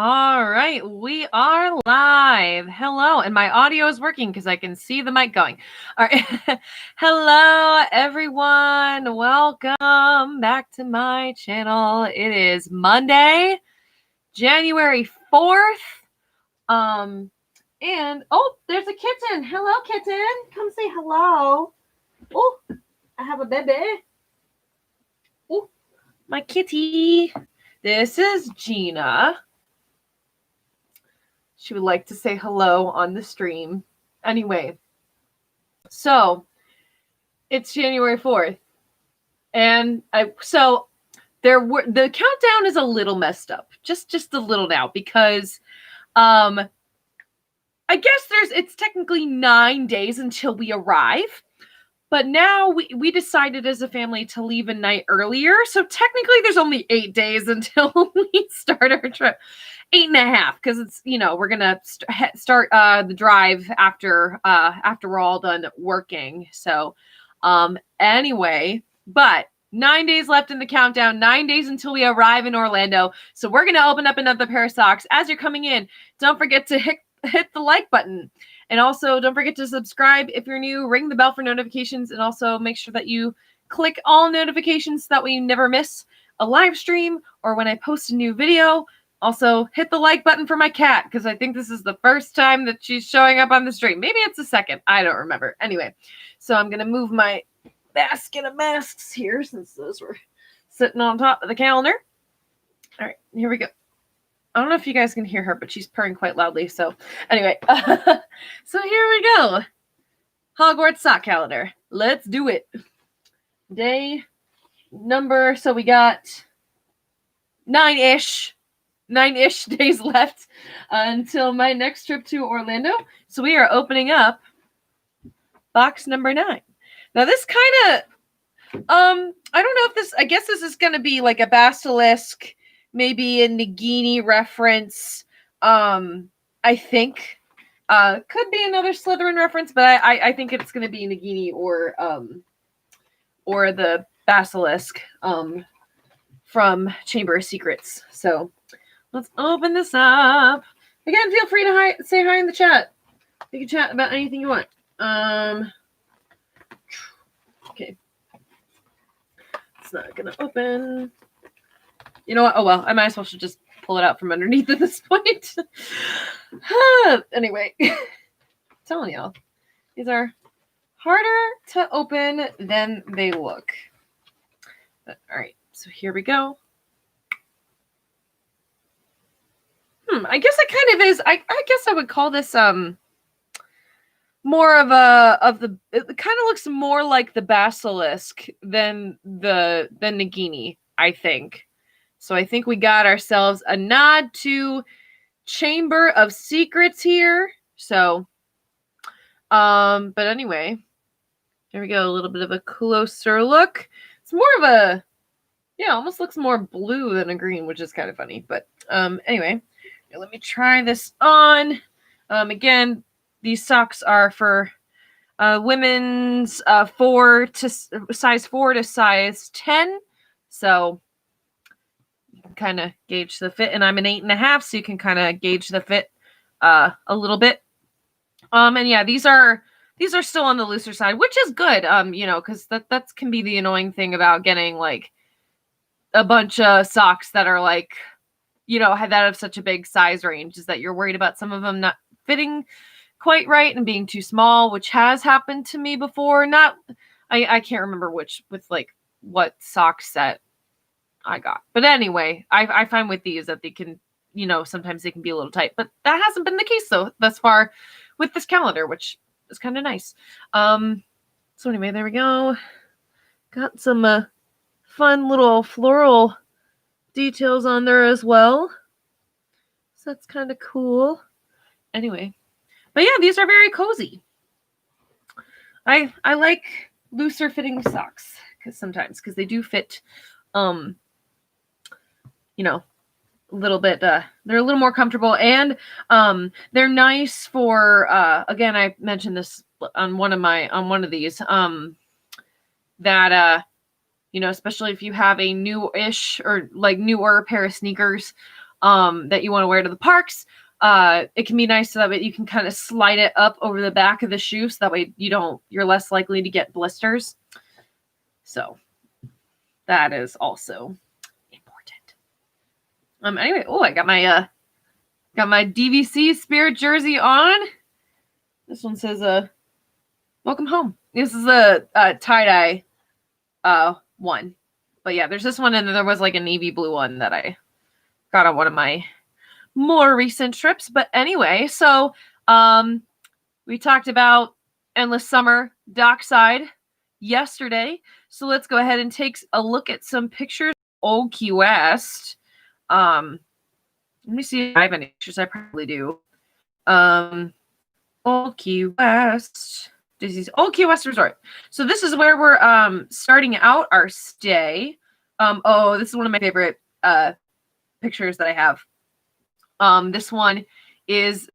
All right, we are live. Hello, and my audio is working because I can see the mic going. All right. Hello, everyone. Welcome back to my channel. It is Monday, January 4th. And oh, there's a kitten. Hello, kitten. Come say hello. Oh, I have a baby. Oh, my kitty. This is Gina. She would like to say hello on the stream. Anyway, so it's January 4th. And the countdown is a little messed up. Just a little now because I guess it's technically 9 days until we arrive. But now we decided as a family to leave a night earlier. So technically there's only 8 days until we start our trip. 8.5, because it's, we're going to start the drive after we're all done working. So anyway, but 9 days left in the countdown, 9 days until we arrive in Orlando. So we're going to open up another pair of socks. As you're coming in, don't forget to hit the like button. And also, don't forget to subscribe if you're new, ring the bell for notifications, and also make sure that you click all notifications so that way you never miss a live stream or when I post a new video. Also, hit the like button for my cat, because I think this is the first time that she's showing up on the stream. Maybe it's the second. I don't remember. Anyway, so I'm going to move my basket of masks here since those were sitting on top of the calendar. All right, here we go. I don't know if you guys can hear her, but she's purring quite loudly. So anyway, so here we go. Hogwarts sock calendar. Let's do it. Day number, so we got 9-ish days left until my next trip to Orlando. So we are opening up box number 9. Now this kind of, I don't know if this, I guess this is going to be like a basilisk, maybe a Nagini reference. I think could be another Slytherin reference, but I think it's going to be Nagini or the basilisk from Chamber of Secrets. So let's open this up. Again, feel free to say hi in the chat. You can chat about anything you want. Okay. It's not going to open. You know what? Oh, well, I might as well should just pull it out from underneath at this point. Anyway, I'm telling y'all, these are harder to open than they look. But, all right, so here we go. I guess it kind of is. I guess I would call this more of it kind of looks more like the basilisk than Nagini, I think. So I think we got ourselves a nod to Chamber of Secrets here. So, but anyway, there we go. A little bit of a closer look. It's more of a, almost looks more blue than a green, which is kind of funny. But anyway, let me try this on. Again, these socks are for women's size 4 to size 10. So you can kind of gauge the fit, and I'm an 8.5, so you can kind of gauge the fit a little bit. And yeah, these are still on the looser side, which is good. Because that can be the annoying thing about getting like a bunch of socks that are like, that have such a big size range, is that you're worried about some of them not fitting quite right and being too small, which has happened to me before. I can't remember what sock set I got. But anyway, I find with these that they can, sometimes they can be a little tight. But that hasn't been the case, though, thus far with this calendar, which is kind of nice. So anyway, there we go. Got some fun little floral details on there as well. So that's kind of cool. Anyway. But yeah, these are very cozy. I like looser fitting socks because they do fit a little bit they're a little more comfortable, and they're nice for again, I mentioned this on one of these that especially if you have a newish or like newer pair of sneakers, that you want to wear to the parks. It can be nice so that you can kind of slide it up over the back of the shoe, so that way you're less likely to get blisters. So that is also important. Anyway, I got my DVC Spirit jersey on. This one says welcome home. This is a tie-dye one. But yeah, there's this one, and then there was like a navy blue one that I got on one of my more recent trips. But anyway, so we talked about Endless Summer Dockside yesterday. So let's go ahead and take a look at some pictures of Old Key West. Let me see if I have any pictures. I probably do. Old Key West. Disney's Old Key West Resort. So this is where we're starting out our stay. This is one of my favorite pictures that I have. This one is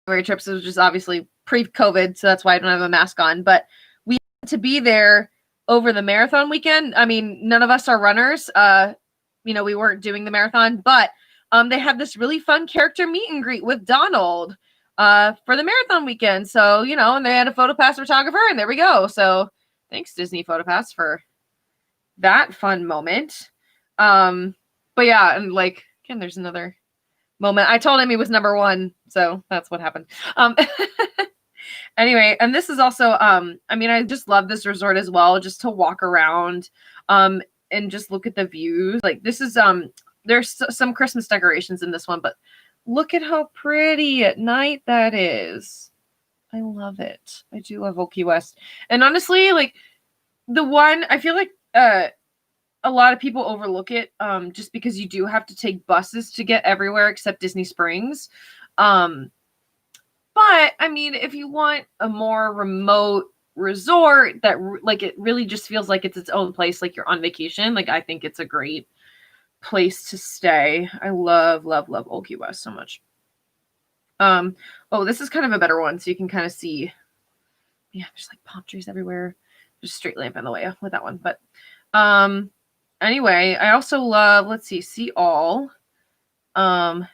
February trip, so it was just obviously pre-COVID, so that's why I don't have a mask on. But we had to be there over the marathon weekend. I mean, none of us are runners. We weren't doing the marathon, but they had this really fun character meet and greet with Donald for the marathon weekend. So, and they had a PhotoPass photographer, and there we go. So thanks, Disney PhotoPass, for that fun moment. But yeah, and like, again, there's another moment. I told him he was number one, so that's what happened. Anyway, and this is also, I just love this resort as well, just to walk around, and just look at the views. Like, this is, there's some Christmas decorations in this one, but look at how pretty at night that is. I love it. I do love Old Key West. And honestly, like, the one, I feel like, a lot of people overlook it, just because you do have to take buses to get everywhere except Disney Springs. But I mean, if you want a more remote resort that like it really just feels like it's its own place, like you're on vacation, like I think it's a great place to stay. I love, love, love Old Key West so much. This is kind of a better one, so you can kind of see. Yeah, there's like palm trees everywhere. There's a street lamp in the way with that one, but anyway, I also love, let's see all. Here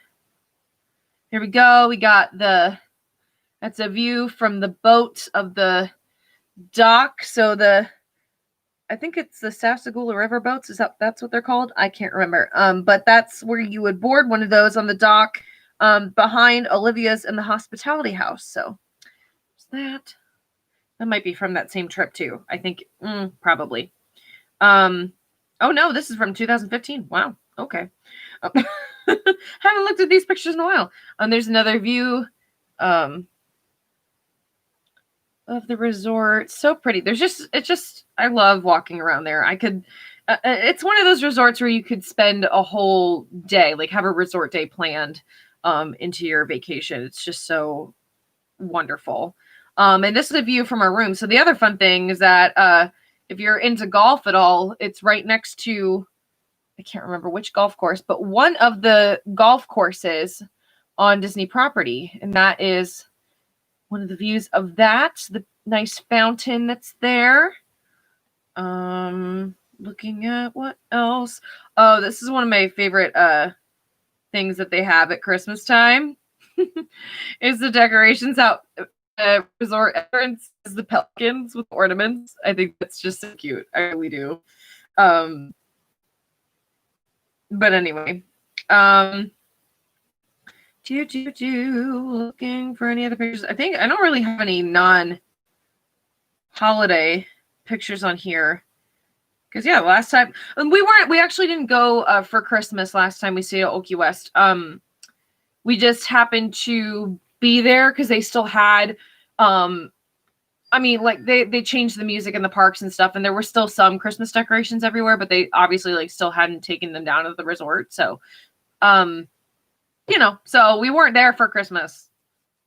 we go. We got that's a view from the boat of the dock. So I think it's the Sassagoula River boats. That's what they're called? I can't remember. But that's where you would board one of those on the dock, behind Olivia's in the hospitality house. So that might be from that same trip too. I think, probably. Oh no, this is from 2015. Wow. Okay. Haven't looked at these pictures in a while. There's another view of the resort. So pretty. I love walking around there. I could, it's one of those resorts where you could spend a whole day, like have a resort day planned into your vacation. It's just so wonderful. And this is a view from our room. So the other fun thing is that if you're into golf at all, it's right next to, I can't remember which golf course, but one of the golf courses on Disney property. And that is one of the views of that, the nice fountain that's there. Looking at what else. Oh, this is one of my favorite things that they have at Christmas time. Is the decorations out resort entrance is the pelicans with ornaments. I think that's just so cute. I really do. But anyway, looking for any other pictures. I think I don't really have any non-holiday pictures on here. Because yeah, last time we actually didn't go for Christmas last time we stayed at Old Key West. We just happened to be there because they still had they changed the music in the parks and stuff, and there were still some Christmas decorations everywhere, but they obviously like still hadn't taken them down at the resort. So so we weren't there for Christmas,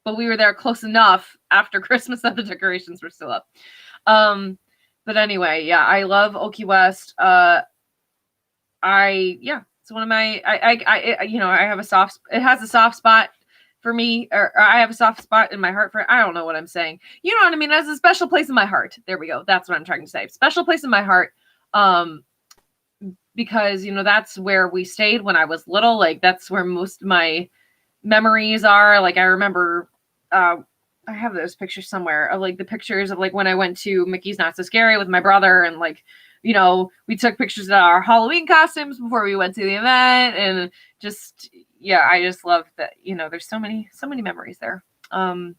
but we were there close enough after Christmas that the decorations were still up. But anyway, yeah, I love Old Key West. It's one of my, I have a soft, it has a soft spot for me, or I have a soft spot in my heart for, I don't know what I'm saying. You know what I mean? It has a special place in my heart. There we go. That's what I'm trying to say. Special place in my heart. because, you know, that's where we stayed when I was little. Like, that's where most of my memories are. Like, I remember, I have those pictures somewhere of like the pictures of like when I went to Mickey's Not So Scary with my brother, and like, you know, we took pictures of our Halloween costumes before we went to the event, and just, yeah, I just love that, you know, there's so many memories there. And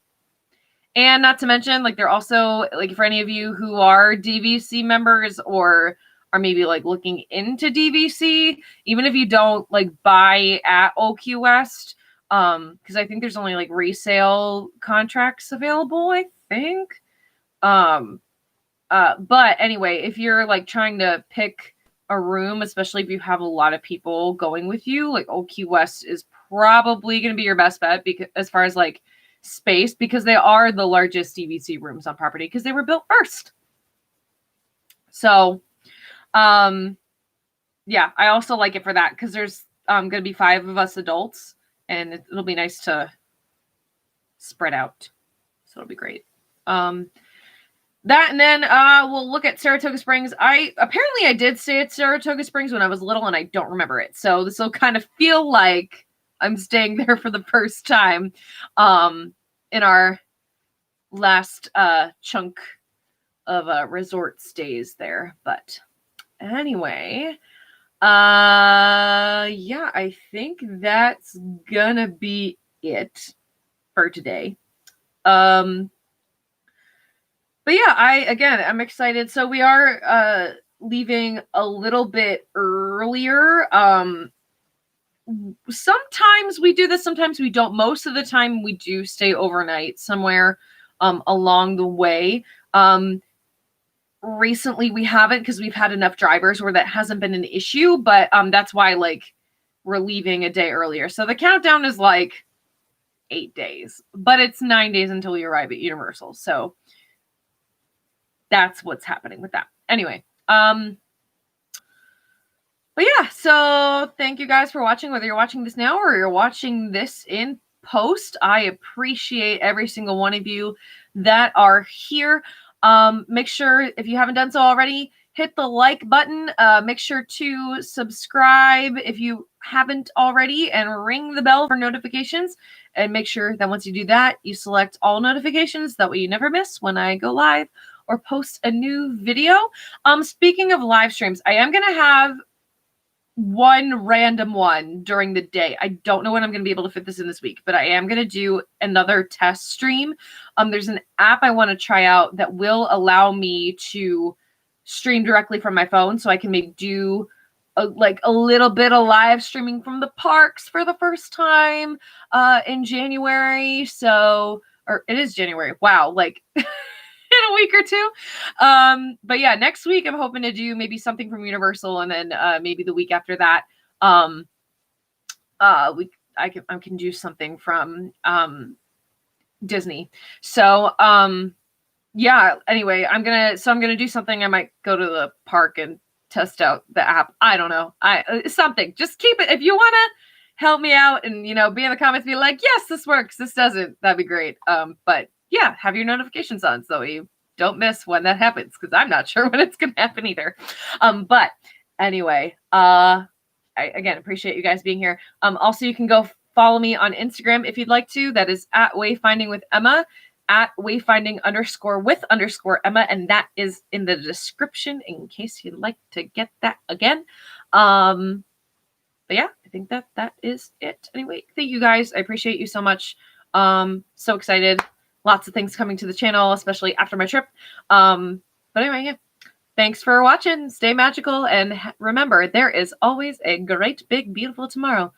not to mention, like, they're also, like, for any of you who are DVC members or are maybe like looking into DVC, even if you don't like buy at OQ West, because I think there's only like resale contracts available, I think. But anyway, if you're like trying to pick a room, especially if you have a lot of people going with you, like OQ West is probably going to be your best bet, because as far as like space, because they are the largest DVC rooms on property because they were built first. So, yeah, I also like it for that because there's going to be 5 of us adults, and it'll be nice to spread out. So it'll be great. That, and then we'll look at Saratoga Springs. I did stay at Saratoga Springs when I was little, and I don't remember it. So this will kind of feel like I'm staying there for the first time in our last chunk of resort stays there. But anyway, yeah, I think that's gonna be it for today. But yeah, I'm excited. So we are leaving a little bit earlier. Sometimes we do this, sometimes we don't. Most of the time we do stay overnight somewhere along the way. Recently we haven't, because we've had enough drivers where that hasn't been an issue, but that's why like we're leaving a day earlier. So the countdown is like 8 days, but it's 9 days until we arrive at Universal. So that's what's happening with that. Anyway, but yeah, so thank you guys for watching, whether you're watching this now or you're watching this in post. I appreciate every single one of you that are here. Make sure, if you haven't done so already, hit the like button. Make sure to subscribe if you haven't already, and ring the bell for notifications. And make sure that once you do that, you select all notifications. That way you never miss when I go live or post a new video. Speaking of live streams, I am going to have one random one during the day. I don't know when I'm going to be able to fit this in this week, but I am going to do another test stream. There's an app I want to try out that will allow me to stream directly from my phone, so I can maybe do a little bit of live streaming from the parks for the first time in January. So, or it is January. Wow, like in a week or two. But yeah, next week I'm hoping to do maybe something from Universal, and then maybe the week after that, I can do something from Disney. So yeah, anyway, I'm gonna do something. I might go to the park and test out the app. I don't know. Something. Just keep it. If you wanna help me out and, you know, be in the comments, be like, yes, this works, this doesn't, that'd be great. But yeah, have your notifications on so you don't miss when that happens, because I'm not sure when it's gonna happen either. But anyway, I again appreciate you guys being here. Also, you can go follow me on Instagram if you'd like to. That is at Wayfinding with Emma, at Wayfinding_with_Emma, and that is in the description in case you'd like to get that again. But yeah, I think that is it. Anyway, thank you guys. I appreciate you so much. So excited. Lots of things coming to the channel, especially after my trip. But anyway, yeah. Thanks for watching. Stay magical. And remember, there is always a great, big, beautiful tomorrow.